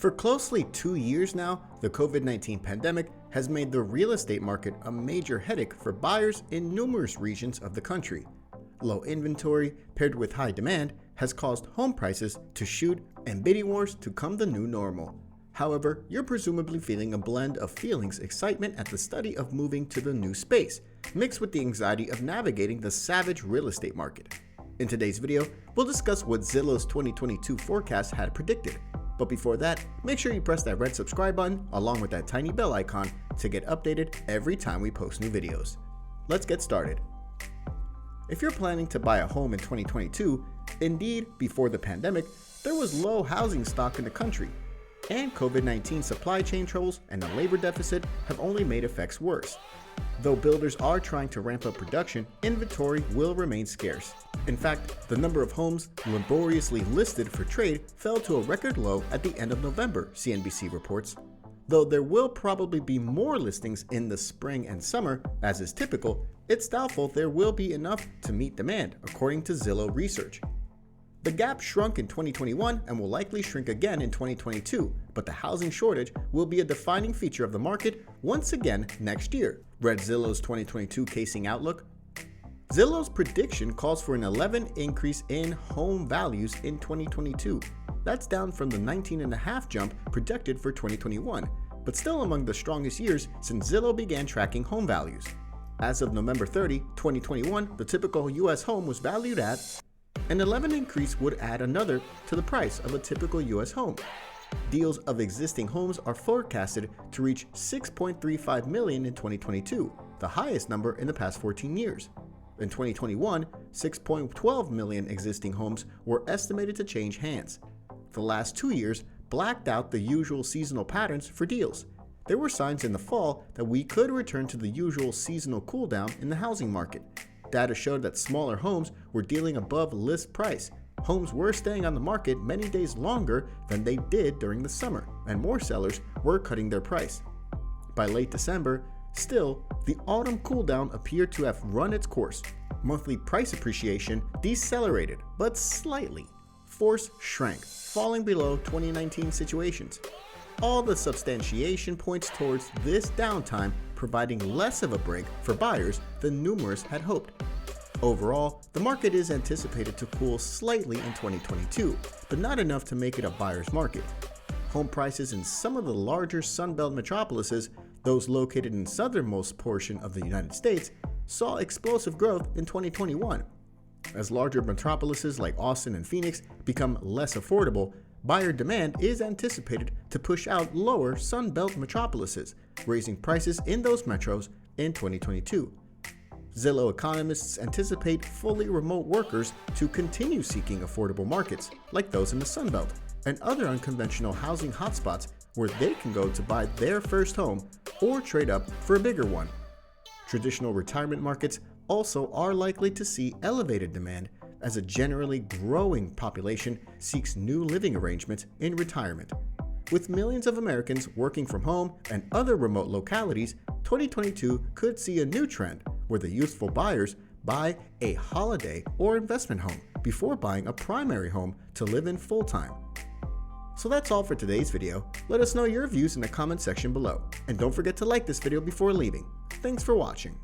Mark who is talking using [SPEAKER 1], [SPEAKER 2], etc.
[SPEAKER 1] For closely 2 years now, the COVID-19 pandemic has made the real estate market a major headache for buyers in numerous regions of the country. Low inventory paired with high demand has caused home prices to shoot and bidding wars to become the new normal. However, you're presumably feeling a blend of feelings, excitement at the study of moving to the new space, mixed with the anxiety of navigating the savage real estate market. In today's video, we'll discuss what Zillow's 2022 forecast had predicted. But before that, make sure you press that red subscribe button along with that tiny bell icon to get updated every time we post new videos. Let's get started. If you're planning to buy a home in 2022, indeed, before the pandemic, there was low housing stock in the country, and COVID-19 supply chain troubles and a labor deficit have only made effects worse. Though builders are trying to ramp up production, inventory will remain scarce. In fact, the number of homes laboriously listed for trade fell to a record low at the end of November, CNBC reports. Though there will probably be more listings in the spring and summer, as is typical, it's doubtful there will be enough to meet demand, according to Zillow research. The gap shrunk in 2021 and will likely shrink again in 2022, but the housing shortage will be a defining feature of the market once again next year, read Zillow's 2022 casing outlook. Zillow's prediction calls for an 11 increase in home values in 2022. That's down from the 19.5 jump projected for 2021, but still among the strongest years since Zillow began tracking home values. As of November 30, 2021, the typical US home was valued at an 11 increase would add another to the price of a typical US home. Deals of existing homes are forecasted to reach 6.35 million in 2022, the highest number in the past 14 years. In 2021, 6.12 million existing homes were estimated to change hands. The last 2 years blacked out the usual seasonal patterns for deals. There were signs in the fall that we could return to the usual seasonal cooldown in the housing market. Data showed that smaller homes were dealing above list price. Homes were staying on the market many days longer than they did during the summer, and more sellers were cutting their price. By late December, still, the autumn cooldown appeared to have run its course. Monthly price appreciation decelerated, but slightly. Force shrank, falling below 2019 situations. All the substantiation points towards this downtime providing less of a break for buyers than numerous had hoped. Overall, the market is anticipated to cool slightly in 2022, but not enough to make it a buyer's market. Home prices in some of the larger Sunbelt metropolises, those located in the southernmost portion of the United States, saw explosive growth in 2021. As larger metropolises like Austin and Phoenix become less affordable, buyer demand is anticipated to push out lower Sunbelt metropolises, raising prices in those metros in 2022. Zillow economists anticipate fully remote workers to continue seeking affordable markets like those in the Sunbelt and other unconventional housing hotspots where they can go to buy their first home or trade up for a bigger one. Traditional retirement markets also are likely to see elevated demand as a generally growing population seeks new living arrangements in retirement. With millions of Americans working from home and other remote localities, 2022 could see a new trend where the youthful buyers buy a holiday or investment home before buying a primary home to live in full-time. So that's all for today's video. Let us know your views in the comment section below. And don't forget to like this video before leaving. Thanks for watching.